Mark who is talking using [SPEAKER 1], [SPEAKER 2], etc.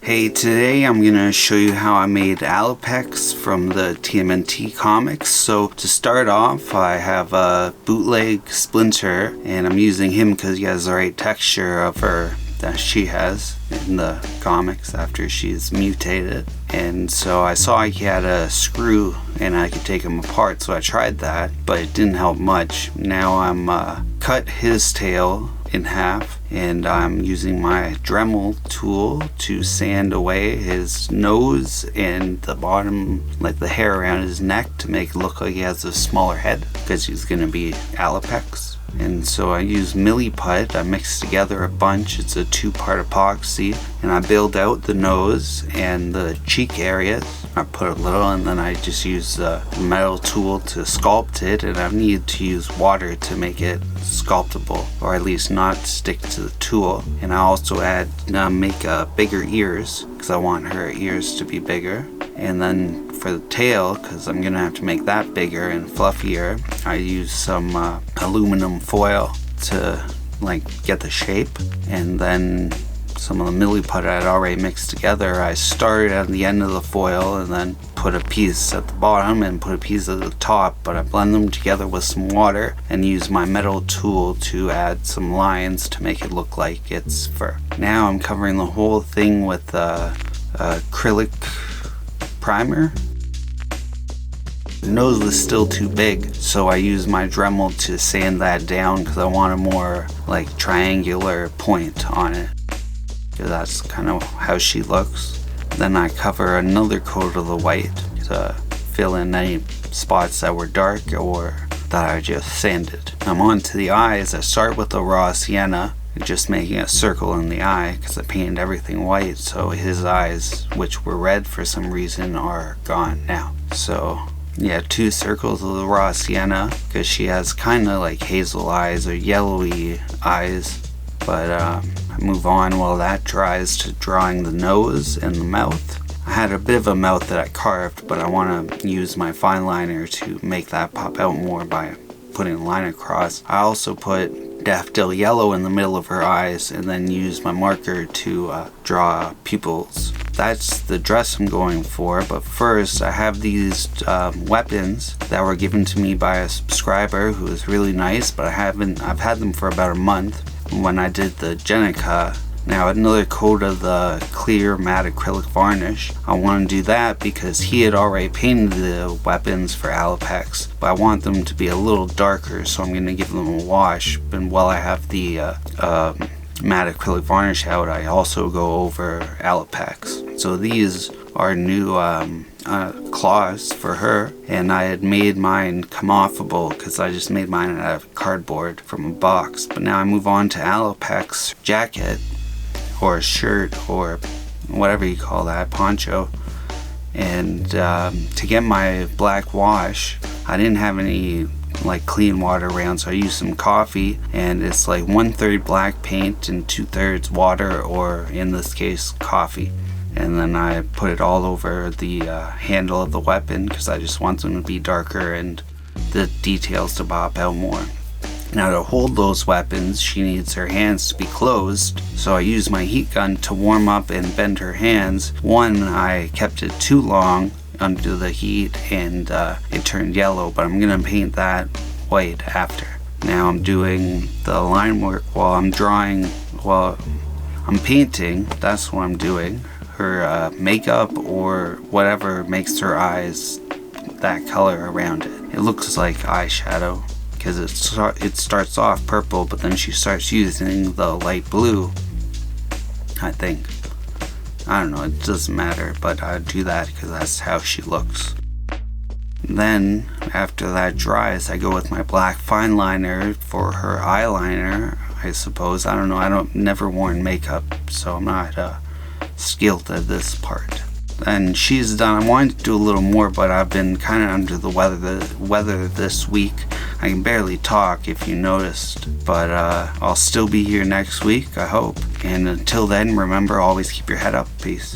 [SPEAKER 1] Hey, today I'm gonna show you how I made Alopex from the TMNT comics. So to start off, I have a Bootleg Splinter, and I'm using him because he has the right texture of her that she has in the comics after she's mutated. And so I saw he had a screw and I could take him apart, so I tried that, but it didn't help much. Now I'm cut his tail in half, and I'm using my Dremel tool to sand away his nose and the bottom, like the hair around his neck, to make it look like he has a smaller head because he's gonna be Alopex. And so I use Milliput. I mixed together a bunch. It's a 2-part epoxy, and I build out the nose and the cheek areas. I put a little, and then I just use the metal tool to sculpt it, and I need to use water to make it sculptable, or at least not stick to the tool. And I also make bigger ears because I want her ears to be bigger. And then for the tail, because I'm gonna have to make that bigger and fluffier, I use some aluminum foil to get the shape, and then some of the Milliput I had already mixed together. I started at the end of the foil and then put a piece at the bottom and put a piece at the top, but I blend them together with some water and use my metal tool to add some lines to make it look like it's fur. Now I'm covering the whole thing with acrylic primer. The nose was still too big, so I used my Dremel to sand that down because I want a more triangular point on it, because that's kind of how she looks. Then I cover another coat of the white to fill in any spots that were dark or that I just sanded. I'm on to the eyes. I start with the raw sienna, just making a circle in the eye because I painted everything white, so his eyes, which were red for some reason, are gone now. So yeah, 2 circles of the raw sienna because she has kind of like hazel eyes or yellowy eyes. But I move on while that dries to drawing the nose and the mouth. I had a bit of a mouth that I carved, but I want to use my fine liner to make that pop out more by putting a line across. I also put daffodil yellow in the middle of her eyes and then use my marker to draw pupils. That's the dress I'm going for, but first I have these weapons that were given to me by a subscriber who was really nice, but I've had them for about a month when I did the Jenica. Now another coat of the clear matte acrylic varnish. I want to do that because he had already painted the weapons for Alopex, but I want them to be a little darker, so I'm going to give them a wash. And while I have the matte acrylic varnish out, I also go over Alopex. So these are new claws for her, and I had made mine come offable because I just made mine out of cardboard from a box. But now I move on to Alopex jacket or shirt or whatever you call that, poncho. And to get my black wash, I didn't have any clean water around, so I used some coffee, and it's 1/3 black paint and 2/3 water, or in this case coffee. And then I put it all over the handle of the weapon because I just want them to be darker and the details to pop out more. Now to hold those weapons, she needs her hands to be closed, so I used my heat gun to warm up and bend her hands. One, I kept it too long under the heat and it turned yellow, but I'm gonna paint that white after. Now I'm doing the line work while I'm drawing, while I'm painting. That's what I'm doing. Her makeup or whatever makes her eyes that color around it. It looks like eyeshadow because it starts off purple, but then she starts using the light blue, I think. I don't know, it doesn't matter, but I do that because that's how she looks. Then after that dries, I go with my black fine liner for her eyeliner, I suppose. I don't know, never worn makeup, so I'm not skilled at this part. And she's done. I wanted to do a little more, but I've been kind of under the weather this week. I can barely talk if you noticed, but I'll still be here next week, I hope. And until then, remember, always keep your head up. Peace.